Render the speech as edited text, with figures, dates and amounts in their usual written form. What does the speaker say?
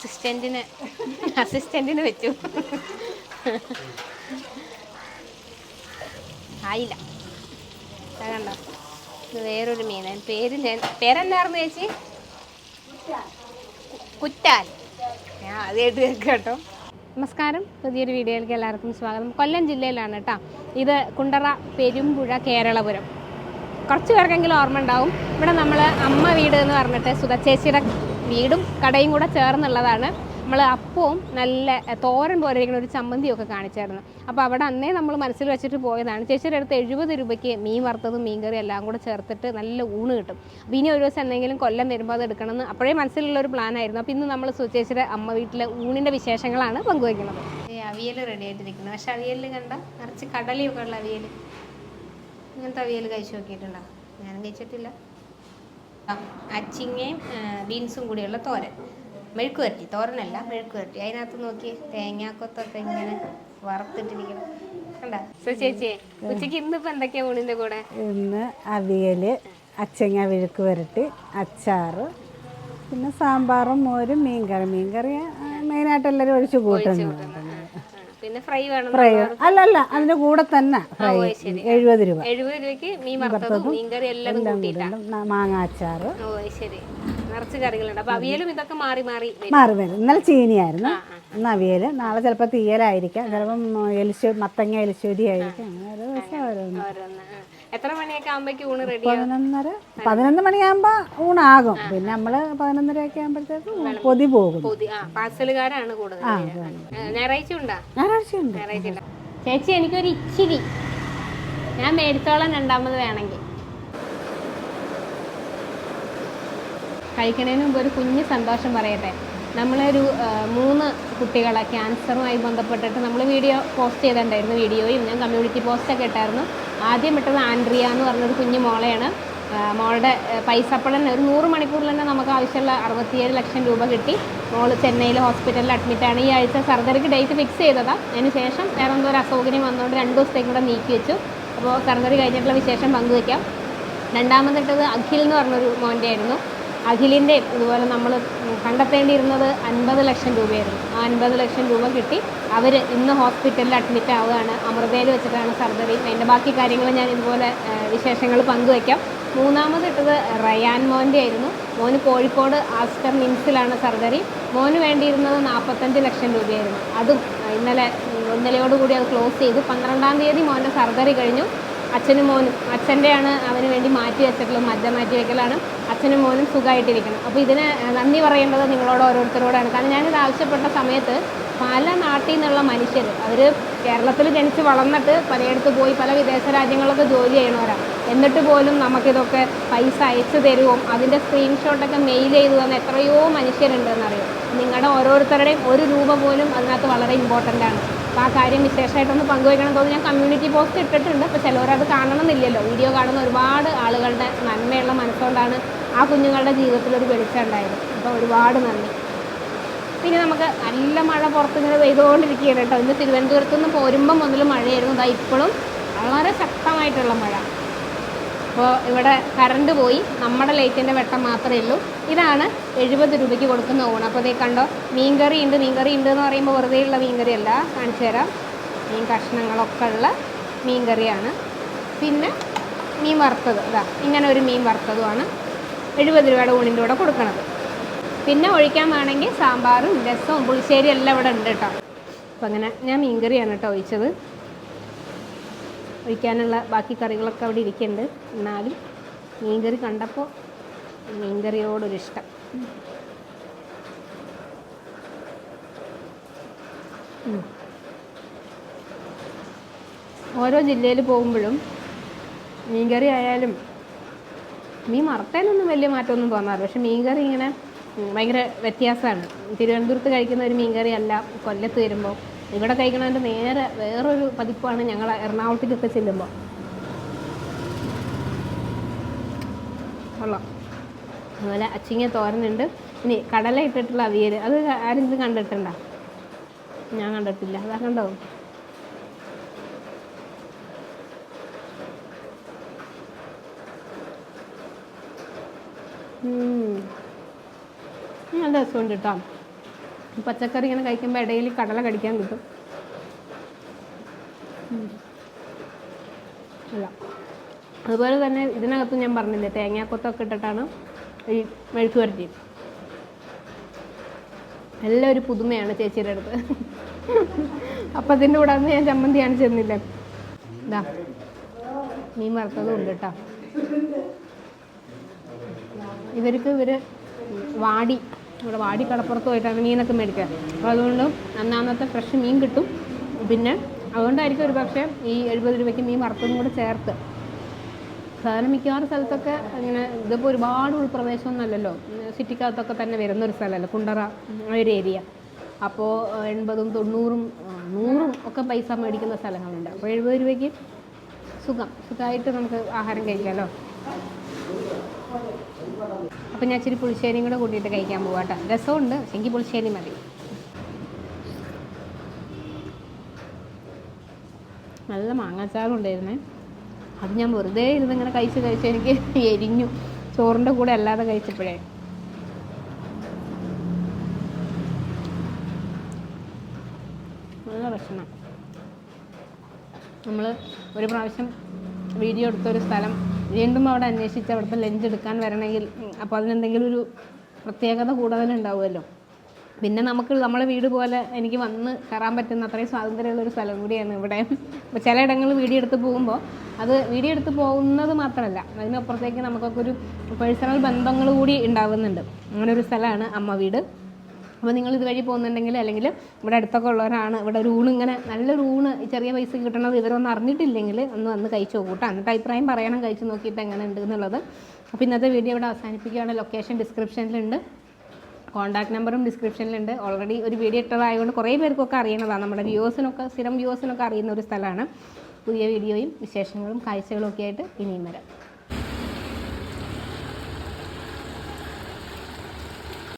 അസിസ്റ്റന്റിന് വെച്ചു. ആയില്ല. കണ്ടോ, ഇത് വേറൊരു മീൻ. പേരെന്നായിരുന്നു ചേച്ചി? കുറ്റാൽ. ഞാൻ ആദ്യമായിട്ട് കേൾക്കാം കേട്ടോ. നമസ്കാരം, പുതിയൊരു വീഡിയോയിലേക്ക് എല്ലാവർക്കും സ്വാഗതം. കൊല്ലം ജില്ലയിലാണ് കേട്ടോ. ഇത് കുണ്ടറ, പെരുമ്പുഴ, കേരളപുരം. കുറച്ച് പേർക്കെങ്കിലും ഓർമ്മ ഉണ്ടാവും. ഇവിടെ നമ്മൾ അമ്മ വീട് എന്ന് പറഞ്ഞിട്ട് സുധച്ചേച്ചിയുടെ വീടും കടയും കൂടെ ചേർന്നുള്ളതാണ്. നമ്മൾ അപ്പവും നല്ല തോരൻ പോലെ ഇരിക്കുന്ന ഒരു ചമ്മന്തിയൊക്കെ കാണിച്ചായിരുന്നു. അപ്പോൾ അവിടെ അന്നേ നമ്മൾ മനസ്സിൽ വെച്ചിട്ട് പോയതാണ്. ചേച്ചിയുടെ അടുത്ത് 70 രൂപയ്ക്ക് മീൻ വറുത്തതും മീൻ കറി എല്ലാം കൂടെ ചേർത്തിട്ട് നല്ല ഊണ് കിട്ടും. അപ്പോൾ ഇനി ഒരു ദിവസം എന്തെങ്കിലും കൊല്ലം വരുമ്പോൾ അത് എടുക്കണമെന്ന് അപ്പോഴേ മനസ്സിലുള്ളൊരു പ്ലാനായിരുന്നു. അപ്പോൾ ഇന്ന് നമ്മൾ സുധച്ചേച്ചിയുടെ അമ്മ വീട്ടിലെ ഊണിൻ്റെ വിശേഷങ്ങളാണ് പങ്കുവയ്ക്കുന്നത്. അവിയൽ റെഡി ആയിട്ടിരിക്കുന്നത്. പക്ഷേ അവിയലിൽ കണ്ട നിറച്ച് കടലയൊക്കെ ഉള്ള അവിയൽ. ഇങ്ങനത്തെ അവിയൽ കഴിച്ചു നോക്കിയിട്ടുണ്ടോ? ഞാനും കഴിച്ചിട്ടില്ല. അച്ചിങ്ങയും ബീൻസും കൂടിയുള്ള തോരൻ, മെഴുക്ക് വരട്ടി. തോരനല്ല, മെഴുക്ക് വരട്ടി. അതിനകത്ത് നോക്കി തേങ്ങാക്കൊത്തൊക്കെ ഇങ്ങനെ വറുത്തിട്ടിരിക്കണം. കണ്ടാ ചേച്ചിയെ? ഉച്ചയ്ക്ക് ഇന്നിപ്പോൾ എന്തൊക്കെയാ ഊണിൻ്റെ കൂടെ? ഇന്ന് അവിയൽ, അച്ചിങ്ങ മെഴുക്ക് വരട്ടി, അച്ചാറ്, പിന്നെ സാമ്പാറും മോരും മീൻകറി. മീൻകറി മെയിനായിട്ട് എല്ലാവരും ഒഴിച്ച് കൂട്ടുന്നു. പിന്നെ ഫ്രൈ വേണം. ഫ്രൈ അല്ലല്ല, അതിന്റെ കൂടെ തന്നെ ഫ്രൈ. 70 രൂപ. 70 രൂപയ്ക്ക് മീൻ വറുത്തതും മീൻകറി എല്ലാം കൂട്ടിയിട്ടാണ്. മാങ്ങ അച്ചാറ്. ഓ ശരി, നിറച്ച് കറികളുണ്ട്. അപ്പൊ അവിയലും ഇതൊക്കെ മാറി മാറി വരും. ഇന്നലെ ചീനിയായിരുന്നു, ഇന്ന് അവിയല്. നാളെ ചിലപ്പോൾ തീയലായിരിക്കാം, ചിലപ്പം മത്തങ്ങ എലിശ്ശേരി ആയിരിക്കും. അങ്ങനെ ഓരോ ദിവസം ഓരോന്ന്. എത്ര മണിയൊക്കെ ആകുമ്പോഴേക്ക് ഊണ് റെഡി? 11 മണിയാകുമ്പോ ഊണാകും. പിന്നെ നമ്മള് 11:30 ആകുമ്പോഴത്തേക്ക് പൊതി പോകും. പാർസലുകാരാണ് കൂടുതൽ. ഞായറാഴ്ച ഉണ്ടാ? ഞായറാഴ്ച. ചേച്ചി എനിക്കൊരു ഇച്ചിരി ഞാൻ മേടിച്ചോളാം, രണ്ടാമത് വേണമെങ്കിൽ. കഴിക്കണതിന് മുമ്പ് ഒരു കുഞ്ഞ് സന്തോഷം പറയട്ടെ. നമ്മളൊരു 3 കുട്ടികളെ ക്യാൻസറുമായി ബന്ധപ്പെട്ടിട്ട് നമ്മൾ വീഡിയോ പോസ്റ്റ് ചെയ്തിട്ടുണ്ടായിരുന്നു. വീഡിയോയും ഞാൻ കമ്മ്യൂണിറ്റി പോസ്റ്റൊക്കെ ഇട്ടായിരുന്നു. ആദ്യം ഇട്ടത് ആൻഡ്രിയ എന്ന് പറഞ്ഞൊരു കുഞ്ഞു മോളെയാണ്. മോളുടെ പൈസ അപ്പോൾ തന്നെ ഒരു 100 മണിക്കൂറിൽ തന്നെ നമുക്ക് ആവശ്യമുള്ള 67 ലക്ഷം രൂപ കിട്ടി. മോള് ചെന്നൈയിൽ ഹോസ്പിറ്റലിൽ അഡ്മിറ്റാണ്. ഈ ആഴ്ച സർജറിക്ക് ഡേറ്റ് ഫിക്സ് ചെയ്തതാണ്. അതിന് ശേഷം വേറെ എന്തോ ഒരു അസൗകര്യം വന്നുകൊണ്ട് 2 ദിവസത്തേക്കും കൂടെ നീക്കി വെച്ചു. അപ്പോൾ സർജറി കഴിഞ്ഞിട്ടുള്ള വിശേഷം പങ്കുവയ്ക്കാം. രണ്ടാമതിട്ടത് അഖിൽ എന്ന് പറഞ്ഞൊരു മോൻ്റെ ആയിരുന്നു. അഖിലിൻ്റെ ഇതുപോലെ നമ്മൾ കണ്ടെത്തേണ്ടിയിരുന്നത് 50 ലക്ഷം രൂപയായിരുന്നു. ആ 50 ലക്ഷം രൂപ കിട്ടി. അവർ ഇന്ന് ഹോസ്പിറ്റലിൽ അഡ്മിറ്റ് ആവുകയാണ്. അമൃതയിൽ വെച്ചിട്ടാണ് സർജറി. അതിൻ്റെ ബാക്കി കാര്യങ്ങൾ ഞാൻ ഇതുപോലെ വിശേഷങ്ങൾ പങ്കുവയ്ക്കാം. മൂന്നാമതിട്ടത് റയാൻ മോൻ്റെ ആയിരുന്നു. മോന് കോഴിക്കോട് ആസ്റ്റർ മിംസിലാണ് സർജറി. മോന് വേണ്ടിയിരുന്നത് 45 ലക്ഷം രൂപയായിരുന്നു. അതും ഇന്നലെയോടുകൂടി അത് ക്ലോസ് ചെയ്തു. 12-ാം തീയതി മോൻ്റെ സർജറി കഴിഞ്ഞു. അച്ഛനും മോനും, അച്ഛൻ്റെയാണ് അവന് വേണ്ടി മാറ്റി വെച്ചിട്ടുള്ളത്, മജ്ജ മാറ്റി വയ്ക്കലാണ്. അച്ഛനും മോനും സുഖമായിട്ടിരിക്കണം. അപ്പോൾ ഇതിന് നന്ദി പറയേണ്ടത് നിങ്ങളോട് ഓരോരുത്തരോടാണ്. കാരണം ഞാനിത് ആവശ്യപ്പെട്ട സമയത്ത് പല നാട്ടിൽ നിന്നുള്ള മനുഷ്യർ, അവർ കേരളത്തിൽ ജനിച്ച് വളർന്നിട്ട് പലയിടത്ത് പോയി പല വിദേശ രാജ്യങ്ങളൊക്കെ ജോലി ചെയ്യണവരാണ്. എന്നിട്ട് പോലും നമുക്കിതൊക്കെ പൈസ അയച്ചു തരുമോ, അതിൻ്റെ സ്ക്രീൻഷോട്ടൊക്കെ മെയിൽ ചെയ്തു തന്ന എത്രയോ മനുഷ്യരുണ്ടെന്നറിയോ. നിങ്ങളുടെ ഓരോരുത്തരുടെയും 1 രൂപ പോലും അതിനകത്ത് വളരെ ഇമ്പോർട്ടൻ്റ് ആണ്. അപ്പോൾ ആ കാര്യം വിശേഷമായിട്ടൊന്ന് പങ്കുവയ്ക്കണം തോന്നി ഞാൻ കമ്മ്യൂണിറ്റി പോസ്റ്റ് ഇട്ടിട്ടുണ്ട്. അപ്പോൾ ചിലവരത് കാണണമെന്നില്ലല്ലോ. വീഡിയോ കാണുന്ന ഒരുപാട് ആളുകളുടെ നന്മയുള്ള മനസ്സുകൊണ്ടാണ് ആ കുഞ്ഞുങ്ങളുടെ ജീവിതത്തിലൊരു വെളിച്ചം ഉണ്ടായത്. അപ്പോൾ ഒരുപാട് നന്ദി. പിന്നെ നമുക്ക് നല്ല മഴ പുറത്തിങ്ങനെ പെയ്തുകൊണ്ടിരിക്കുകയാണ് കേട്ടോ. ഇന്ന് തിരുവനന്തപുരത്ത് നിന്ന് പോരുമ്പം മുതൽ മഴയായിരുന്നു. അതാ ഇപ്പോഴും വളരെ ശക്തമായിട്ടുള്ള മഴ. അപ്പോൾ ഇവിടെ കറണ്ട് പോയി, നമ്മുടെ ലൈറ്റിൻ്റെ വെട്ടം മാത്രമേ ഉള്ളൂ. ഇതാണ് 70 രൂപയ്ക്ക് കൊടുക്കുന്ന ഊണ്. അപ്പോൾ ഇതേ കണ്ടോ, മീൻകറി ഉണ്ട് എന്ന് പറയുമ്പോൾ വെറുതെ ഉള്ള മീൻകറി അല്ല, കാണിച്ചു തരാം. മീൻ കഷ്ണങ്ങളൊക്കെ ഉള്ള മീൻകറിയാണ്. പിന്നെ മീൻ വറുത്തത്, ഇതാ ഇങ്ങനെ ഒരു മീൻ വറുത്തതുമാണ് 70 രൂപയുടെ ഊണിൻ്റെ കൂടെ കൊടുക്കുന്നത്. പിന്നെ ഒഴിക്കാൻ വേണമെങ്കിൽ സാമ്പാറും രസവും പുളിശ്ശേരി എല്ലാം ഇവിടെ ഉണ്ട് കേട്ടോ. അപ്പോൾ അങ്ങനെ ഞാൻ മീൻകറിയാണ് കേട്ടോ ഒഴിച്ചത്. ഒഴിക്കാനുള്ള ബാക്കി കറികളൊക്കെ അവിടെ ഇരിക്കുന്നുണ്ട്. എന്നാലും മീൻകറി കണ്ടപ്പോൾ മീൻകറിയോടൊരിഷ്ടം. ഓരോ ജില്ലയിൽ പോകുമ്പോഴും മീൻകറി ആയാലും മീൻ വറുത്തതിനൊന്നും വലിയ മാറ്റമൊന്നും തോന്നാറില്ല. പക്ഷെ മീൻകറി ഇങ്ങനെ ഭയങ്കര വ്യത്യാസമാണ്. തിരുവനന്തപുരത്ത് കഴിക്കുന്ന ഒരു മീൻകറി അല്ല കൊല്ലത്ത് വരുമ്പോൾ. ഇവിടെ കഴിക്കണതിൻ്റെ നേരെ വേറൊരു പതിപ്പാണ് ഞങ്ങൾ എറണാകുളത്തേക്കൊക്കെ ചെല്ലുമ്പോൾ. കൊള്ളാം. അതുപോലെ അച്ചിങ്ങ തോരനുണ്ട്. ഇനി കടല ഇട്ടിട്ടുള്ള അവിയൽ, അത് ആരെങ്കിലും കണ്ടിട്ടുണ്ടോ? ഞാൻ കണ്ടിട്ടില്ല. അതാ കണ്ടോ? നല്ല രസമുണ്ട് കേട്ടോ. പച്ചക്കറി ഇങ്ങനെ കഴിക്കുമ്പോൾ ഇടയിൽ കടല കടിക്കാൻ കിട്ടും. അല്ല, അതുപോലെ തന്നെ ഇതിനകത്ത് ഞാൻ പറഞ്ഞില്ലേ തേങ്ങാക്കൊത്തൊക്കെ ഇട്ടിട്ടാണ് ഈ മെഴുക്ക് വരട്ടി. എല്ലാം ഒരു പുതുമയാണ് ചേച്ചിയുടെ അടുത്ത്. അപ്പം അതിൻ്റെ കൂടെ അന്ന് ഞാൻ ചമ്മന്തി കാണിച്ചിരുന്നില്ല. ഇതാ മീൻ വറുത്തതും ഉണ്ട് കേട്ടോ. ഇവർ ഇവിടെ വാടി കടപ്പുറത്ത് പോയിട്ടാണ് മീനൊക്കെ മേടിക്കുക. അപ്പോൾ അതുകൊണ്ട് അന്നത്തെ ഫ്രഷ് മീൻ കിട്ടും. പിന്നെ അതുകൊണ്ടായിരിക്കും ഒരു പക്ഷേ ഈ 70 രൂപയ്ക്ക് മീൻ വറുത്തതും കൂടെ ചേർത്ത്. സാധാരണ മിക്കവാറും സ്ഥലത്തൊക്കെ ഇങ്ങനെ ഇതിപ്പോൾ ഒരുപാട് ഉൾപ്രദേശമൊന്നുമല്ലല്ലോ, സിറ്റിക്കകത്തൊക്കെ തന്നെ വരുന്നൊരു സ്ഥലമല്ലോ കുണ്ടറ ഒരു ഏരിയ. അപ്പോൾ 80ഉം 90ഉം 100ഉം ഒക്കെ പൈസ മേടിക്കുന്ന സ്ഥലങ്ങളുണ്ട്. അപ്പോൾ 70 രൂപയ്ക്ക് സുഖമായിട്ട് നമുക്ക് ആഹാരം കഴിക്കാമല്ലോ. അപ്പം ഞാൻ ഇച്ചിരി പുളിശ്ശേരിയും കൂടെ കൂട്ടിയിട്ട് കഴിക്കാൻ പോകാം കേട്ടോ. രസമുണ്ട്, പക്ഷേ എനിക്ക് പുളിശ്ശേരി മതി. നല്ല മാങ്ങാച്ചാറും ഉണ്ടായിരുന്നേ. അത് ഞാൻ വെറുതെ ഇരുന്നിങ്ങനെ കഴിച്ച് എനിക്ക് എരിഞ്ഞു, ചോറിൻ്റെ കൂടെ അല്ലാതെ കഴിച്ചപ്പോഴേ. നല്ല ഭക്ഷണം. നമ്മൾ ഒരു പ്രാവശ്യം വീഡിയോ എടുത്തൊരു സ്ഥലം വീണ്ടും അവിടെ അന്വേഷിച്ച് അവിടുത്തെ ലഞ്ച് എടുക്കാൻ വരണമെങ്കിൽ അപ്പോൾ അതിനെന്തെങ്കിലും ഒരു പ്രത്യേകത കൂടുതലുണ്ടാവുമല്ലോ. പിന്നെ നമ്മളെ വീട് പോലെ എനിക്ക് വന്ന് കയറാൻ പറ്റുന്ന അത്രയും സ്വാതന്ത്ര്യമുള്ളൊരു സ്ഥലം കൂടിയാണ് ഇവിടെ. അപ്പോൾ ചിലയിടങ്ങളിൽ വീഡിയോ എടുത്ത് പോകുമ്പോൾ അത് വീഡിയോ എടുത്ത് പോകുന്നത് മാത്രമല്ല, അതിനപ്പുറത്തേക്ക് നമുക്കൊക്കെ ഒരു പേഴ്സണൽ ബന്ധങ്ങൾ കൂടി ഉണ്ടാകുന്നുണ്ട്. അങ്ങനെ ഒരു സ്ഥലമാണ് അമ്മ വീട്. അപ്പോൾ നിങ്ങൾ ഇതുവഴി പോകുന്നുണ്ടെങ്കിൽ അല്ലെങ്കിൽ ഇവിടെ അടുത്തൊക്കെ ഉള്ളവരാണ് ഇവിടെ ഒരു ഊണ്, ഇങ്ങനെ നല്ലൊരു ഊണ് ചെറിയ പൈസ കിട്ടണത് ഇവരൊന്നും അറിഞ്ഞിട്ടില്ലെങ്കിൽ ഒന്ന് വന്ന് കഴിച്ച് നോക്കൂട്ടോ. എന്നിട്ട് അഭിപ്രായം പറയണം കഴിച്ച് നോക്കിയിട്ട് എങ്ങനെ ഉണ്ട് എന്നുള്ളത്. അപ്പോൾ ഇന്നത്തെ വീഡിയോ ഇവിടെ അവസാനിപ്പിക്കുകയാണ്. ലൊക്കേഷൻ ഡിസ്ക്രിപ്ഷനിലുണ്ട്, കോൺടാക്ട് നമ്പറും ഡിസ്ക്രിപ്ഷനിലുണ്ട്. ഓൾറെഡി ഒരു വീഡിയോ ഇട്ടതായതുകൊണ്ട് കുറേ പേർക്കൊക്കെ അറിയണതാണ്, നമ്മുടെ സ്ഥിരം വ്യൂവേഴ്സിനൊക്കെ അറിയുന്ന ഒരു സ്ഥലമാണ്. പുതിയ വീഡിയോയും വിശേഷങ്ങളും കാഴ്ചകളും ഒക്കെ ആയിട്ട് ഇനിയും വരാം.